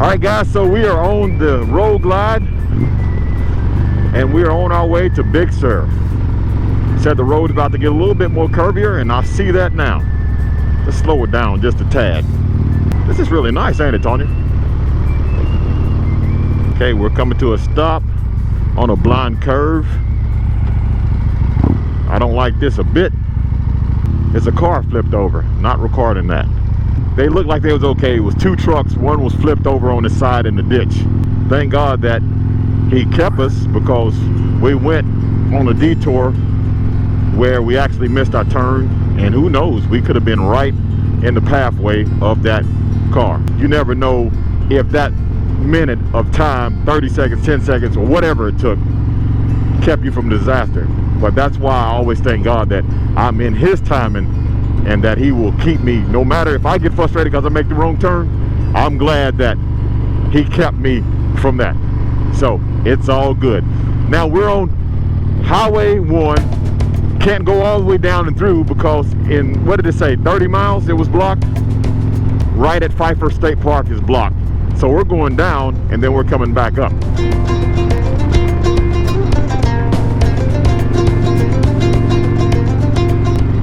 Alright guys, so we are on the road glide and we are on our way to Big Sur. Said the road is about to get a little bit more curvier, and I see that now. Let's slow it down just a tad. This is really nice, ain't it, Tony? Okay, we're coming to a stop on a blind curve. I don't like this a bit. It's a car flipped over. Not recording that. They looked like they was okay. It was two trucks. One was flipped over on the side in the ditch. Thank God that he kept us, because we went on a detour where we actually missed our turn, and who knows, we could have been right in the pathway of that car. You never know if that minute of time, 30 seconds, 10 seconds, or whatever it took, kept you from disaster. But that's why I always thank God that I'm in his timing, and that he will keep me, no matter if I get frustrated because I make the wrong turn. I'm glad that he kept me from that. So it's all good. Now we're on Highway 1. Can't go all the way down and through because in, what did it say, 30 miles it was blocked? Right at Pfeiffer State Park is blocked. So we're going down and then we're coming back up.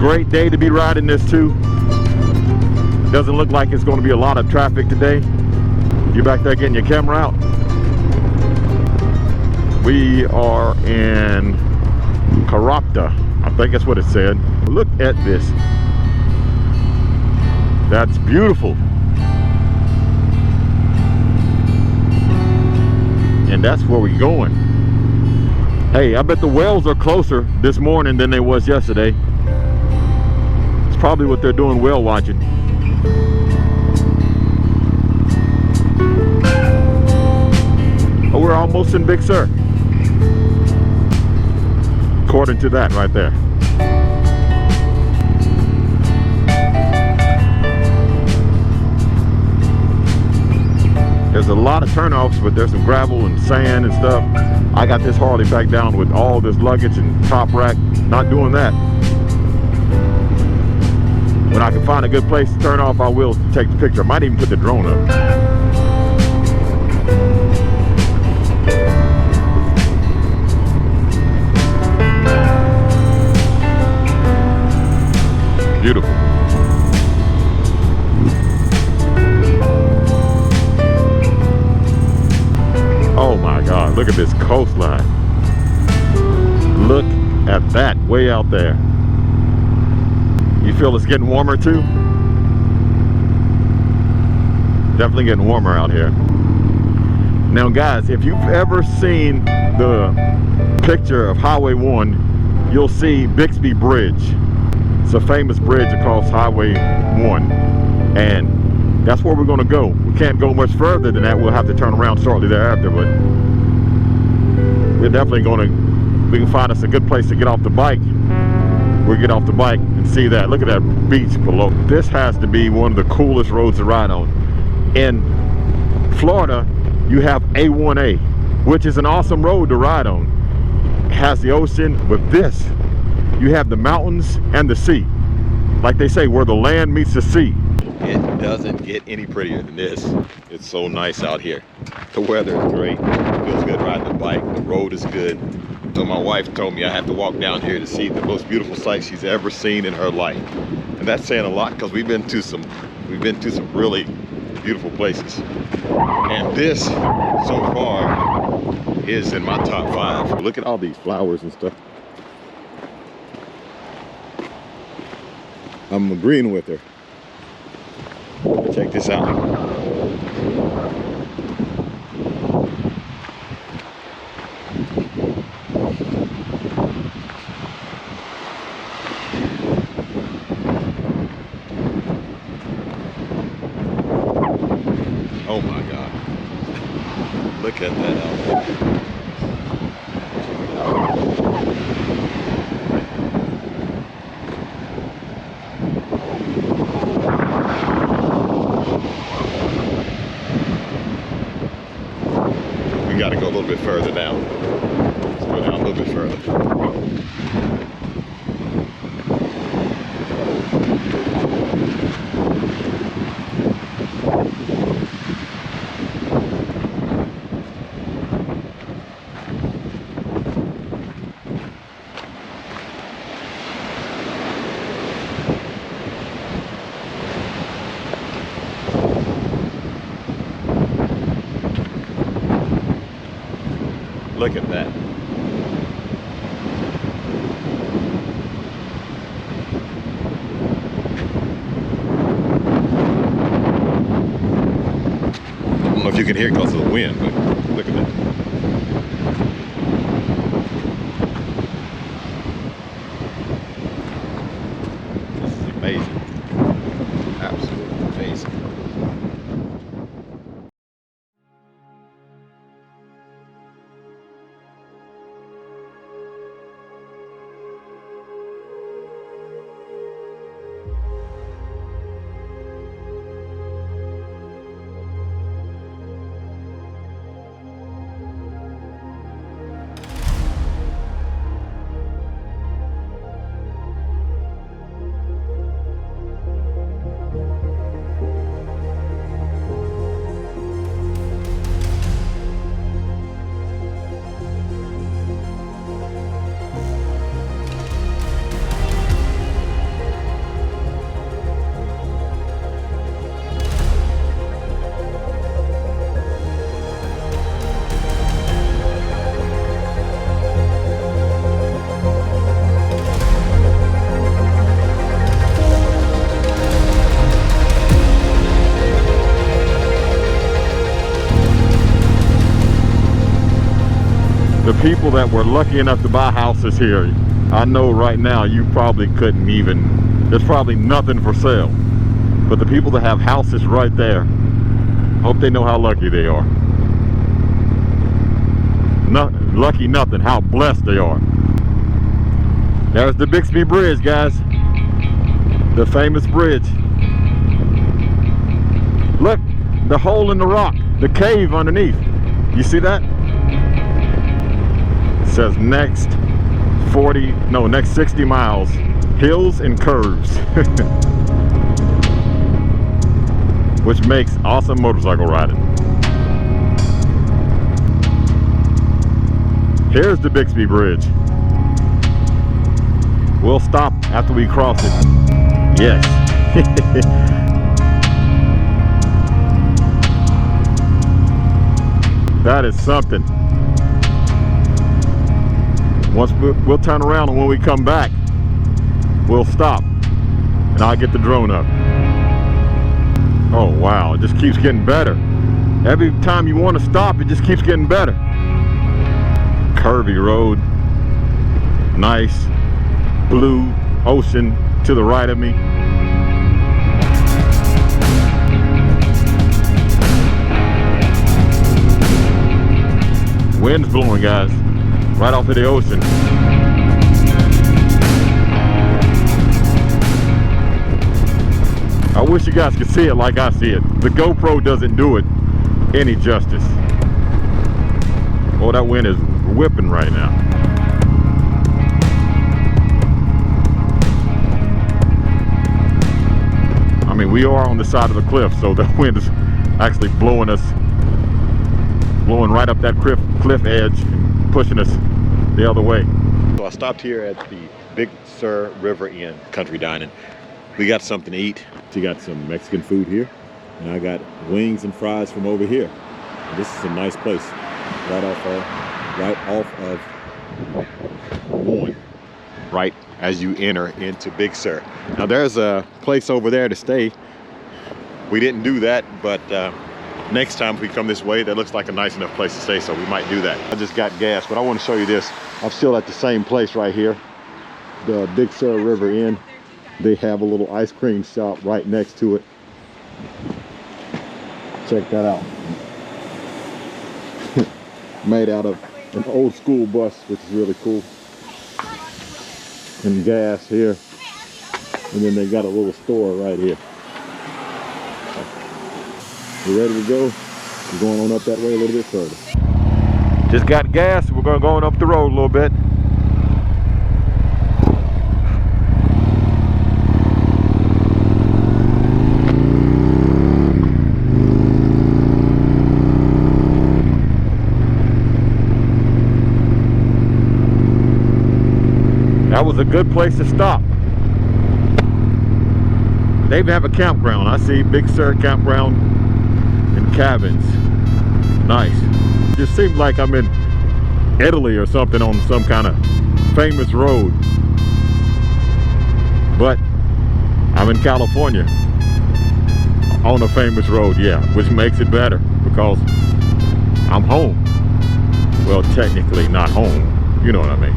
Great day to be riding this too. Doesn't look like it's going to be a lot of traffic today. You back there getting your camera out? We are in Carapta. I think that's what it said. Look at this. That's beautiful. And that's where we're going. Hey, I bet the whales are closer this morning than they was yesterday. Probably what they're doing whale watching. Oh, we're almost in Big Sur, according to that right there. There's a lot of turnoffs, but there's some gravel and sand and stuff. I got this Harley packed down with all this luggage and top rack. Not doing that. When I can find a good place to turn off, I will take the picture. I might even put the drone up. Beautiful. Oh my God, look at this coastline. Look at that way out there. You feel it's getting warmer too? Definitely getting warmer out here. Now guys, if you've ever seen the picture of Highway 1, you'll see Bixby Bridge. It's a famous bridge across Highway 1. And that's where we're going to go. We can't go much further than that. We'll have to turn around shortly thereafter. But we're definitely going to, we can find us a good place to get off the bike. We'll get off the bike and see that. Look at that beach below. This has to be one of the coolest roads to ride on. In Florida, you have A1A, which is an awesome road to ride on. It has the ocean, but this, you have the mountains and the sea. Like they say, where the land meets the sea. It doesn't get any prettier than this. It's so nice out here. The weather is great. It feels good riding the bike. The road is good. So my wife told me I have to walk down here to see the most beautiful sight she's ever seen in her life. And that's saying a lot, because we've been to some really beautiful places. And this, so far, is in my top 5. Look at all these flowers and stuff. I'm agreeing with her. Check this out. Oh my God. Look at that out there. We got to go a little bit further down. Let's go down a little bit further. Look at that. I don't know if you can hear it because of the wind, but look at that. This is amazing. Absolutely amazing. The people that were lucky enough to buy houses here, I know right now you probably couldn't even, there's probably nothing for sale. But the people that have houses right there, hope they know how lucky they are. Lucky nothing, how blessed they are. There's the Bixby Bridge, guys. The famous bridge. Look, the hole in the rock, the cave underneath. You see that? It says next 60 miles, hills and curves. Which makes awesome motorcycle riding. Here's the Bixby Bridge. We'll stop after we cross it. Yes. That is something. Once we'll turn around, and when we come back, we'll stop and I'll get the drone up. Oh wow, it just keeps getting better. Every time you want to stop, it just keeps getting better. Curvy road, nice blue ocean to the right of me. Wind's blowing, guys, right off of the ocean. I wish you guys could see it like I see it. The GoPro doesn't do it any justice. Oh, that wind is whipping right now. I mean, we are on the side of the cliff, so the wind is actually blowing right up that cliff edge and pushing us the other way. So I stopped here at the Big Sur River Inn Country Dining. We got something to eat. We got some Mexican food here, and I got wings and fries from over here. And this is a nice place, right off of one, right as you enter into Big Sur. Now there's a place over there to stay. We didn't do that, but next time if we come this way, that looks like a nice enough place to stay, so we might do that. I just got gas, but I want to show you this. I'm still at the same place right here, the Big Sur River Inn. They have a little ice cream shop right next to it. Check that out. Made out of an old school bus, which is really cool. And gas here. And then they got a little store right here. You ready to go? We're going on up that way a little bit further. Just got gas. We're going up the road a little bit. That was a good place to stop. They even have a campground. I see Big Sur campground and cabins. Nice. Just seems like I'm in Italy or something on some kind of famous road. But I'm in California on a famous road, yeah, which makes it better because I'm home. Well, technically not home, you know what I mean.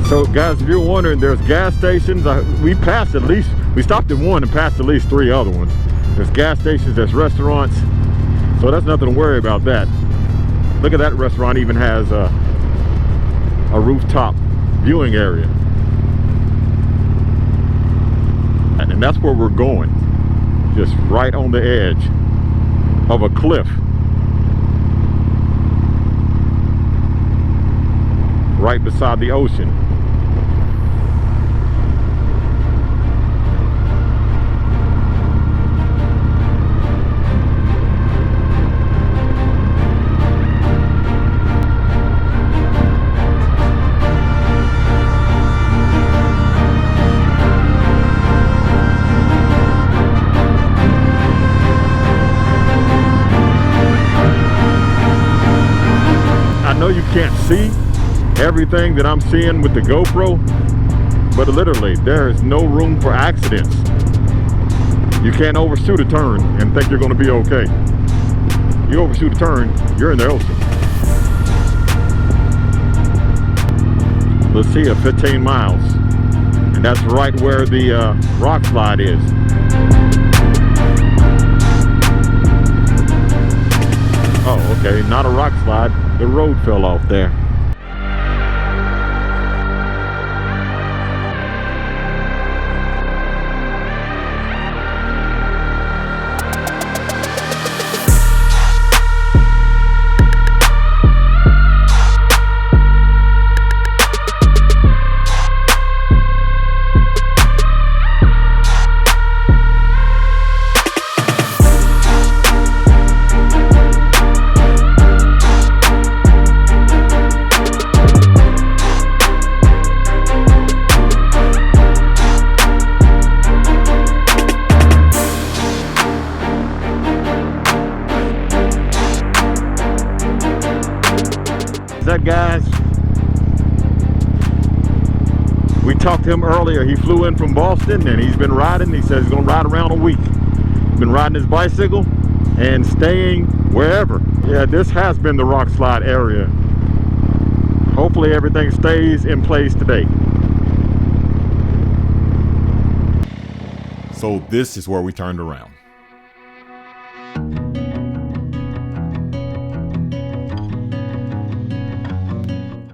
So guys, if you're wondering, there's gas stations. We stopped at one and passed at least 3 other ones. There's gas stations, there's restaurants, so that's nothing to worry about that. Look at that restaurant, even has a rooftop viewing area. And that's where we're going, just right on the edge of a cliff. Right beside the ocean. I know you can't see everything that I'm seeing with the GoPro, but literally there is no room for accidents. You can't overshoot a turn and think you're going to be okay. You overshoot a turn, you're in the ocean. Let's see, 15 miles, and that's right where the rock slide is. Oh, okay, not a rock slide. The road fell off there. Guys, we talked to him earlier. He flew in from Boston and he's been riding. He says he's gonna ride around a week. He's been riding his bicycle and staying wherever. Yeah, this has been the rock slide area. Hopefully everything stays in place today. So this is where we turned around.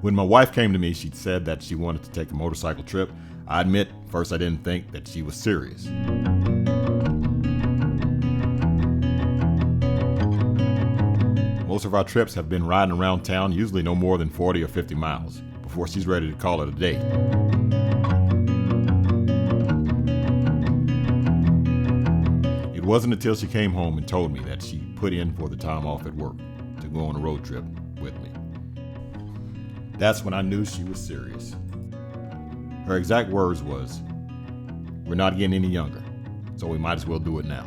When my wife came to me, she said that she wanted to take a motorcycle trip. I admit, first I didn't think that she was serious. Most of our trips have been riding around town, usually no more than 40 or 50 miles, before she's ready to call it a day. It wasn't until she came home and told me that she put in for the time off at work to go on a road trip with me. That's when I knew she was serious. Her exact words was, "We're not getting any younger, so we might as well do it now."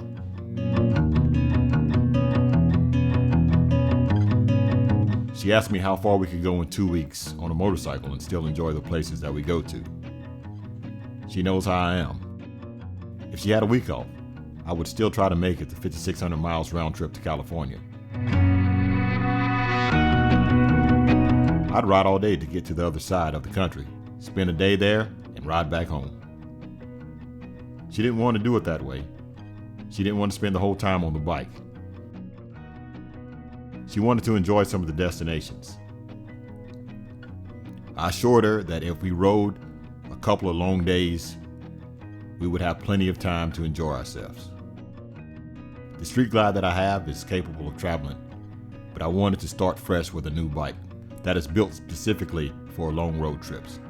She asked me how far we could go in 2 weeks on a motorcycle and still enjoy the places that we go to. She knows how I am. If she had a week off, I would still try to make it the 5,600 miles round trip to California. I'd ride all day to get to the other side of the country, spend a day there, and ride back home. She didn't want to do it that way. She didn't want to spend the whole time on the bike. She wanted to enjoy some of the destinations. I assured her that if we rode a couple of long days, we would have plenty of time to enjoy ourselves. The Street Glide that I have is capable of traveling, but I wanted to start fresh with a new bike that is built specifically for long road trips.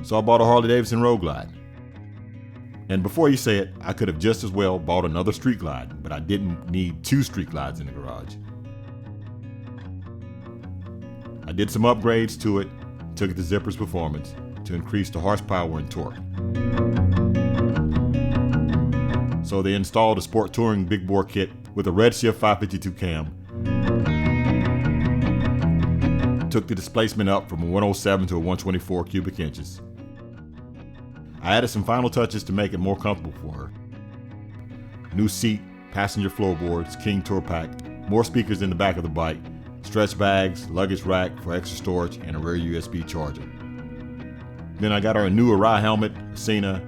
So I bought a Harley-Davidson Road Glide. And before you say it, I could have just as well bought another Street Glide, but I didn't need 2 Street Glides in the garage. I did some upgrades to it, took it to Zipper's Performance, to increase the horsepower and torque. So they installed a sport touring big bore kit with a Redshift 552 cam. Took the displacement up from a 107 to a 124 cubic inches. I added some final touches to make it more comfortable for her. New seat, passenger floorboards, King Tour Pack, more speakers in the back of the bike, stretch bags, luggage rack for extra storage, and a rear USB charger. Then I got her a new Arai helmet, Sena,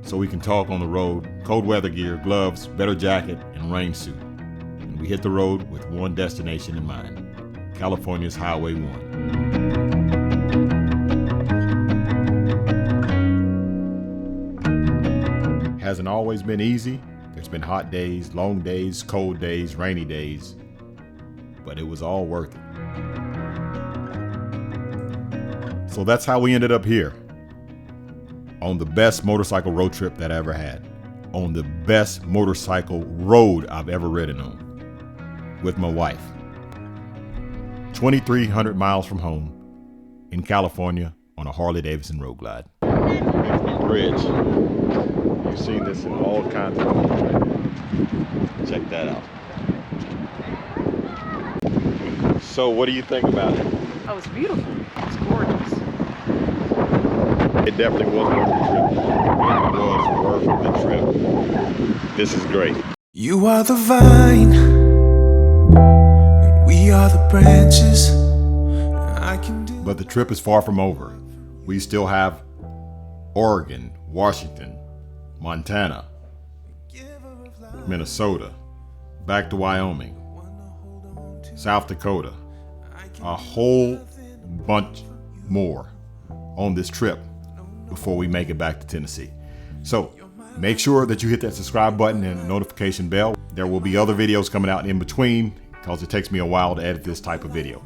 so we can talk on the road, cold weather gear, gloves, better jacket, and rain suit. And we hit the road with one destination in mind, California's Highway 1. Hasn't always been easy. There's been hot days, long days, cold days, rainy days, but it was all worth it. So that's how we ended up here, on the best motorcycle road trip that I ever had, on the best motorcycle road I've ever ridden on, with my wife. 2,300 miles from home in California on a Harley-Davidson road glide. Bixby Bridge. You've seen this in all kinds of movies. Check that out. So what do you think about it? Oh, it's beautiful. It's gorgeous. It definitely was worth the trip. It was worth the trip. This is great. You are the vine, and we are the branches. But the trip is far from over. We still have Oregon, Washington, Montana, Minnesota, back to Wyoming, South Dakota, a whole bunch more on this trip before we make it back to Tennessee. So make sure that you hit that subscribe button and the notification bell. There will be other videos coming out in between because it takes me a while to edit this type of video.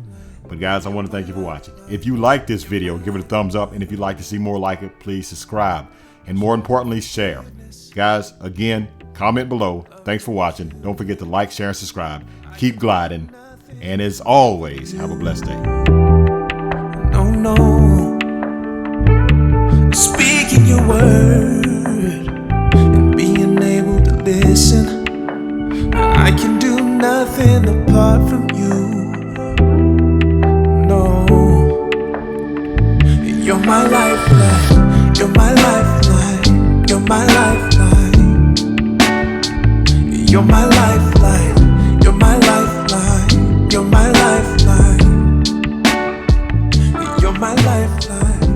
But guys, I want to thank you for watching. If you like this video, give it a thumbs up, and if you'd like to see more like it, please subscribe. And more importantly, share. Guys, again, comment below. Thanks for watching. Don't forget to like, share, and subscribe. Keep gliding. And as always, have a blessed day. No, speaking your word and being able to listen. I can do nothing apart from you. No, you're my lifeline. You're my lifeline. You're my lifeline. You're my lifeline. You're my lifeline. You're my lifeline. You're my lifeline.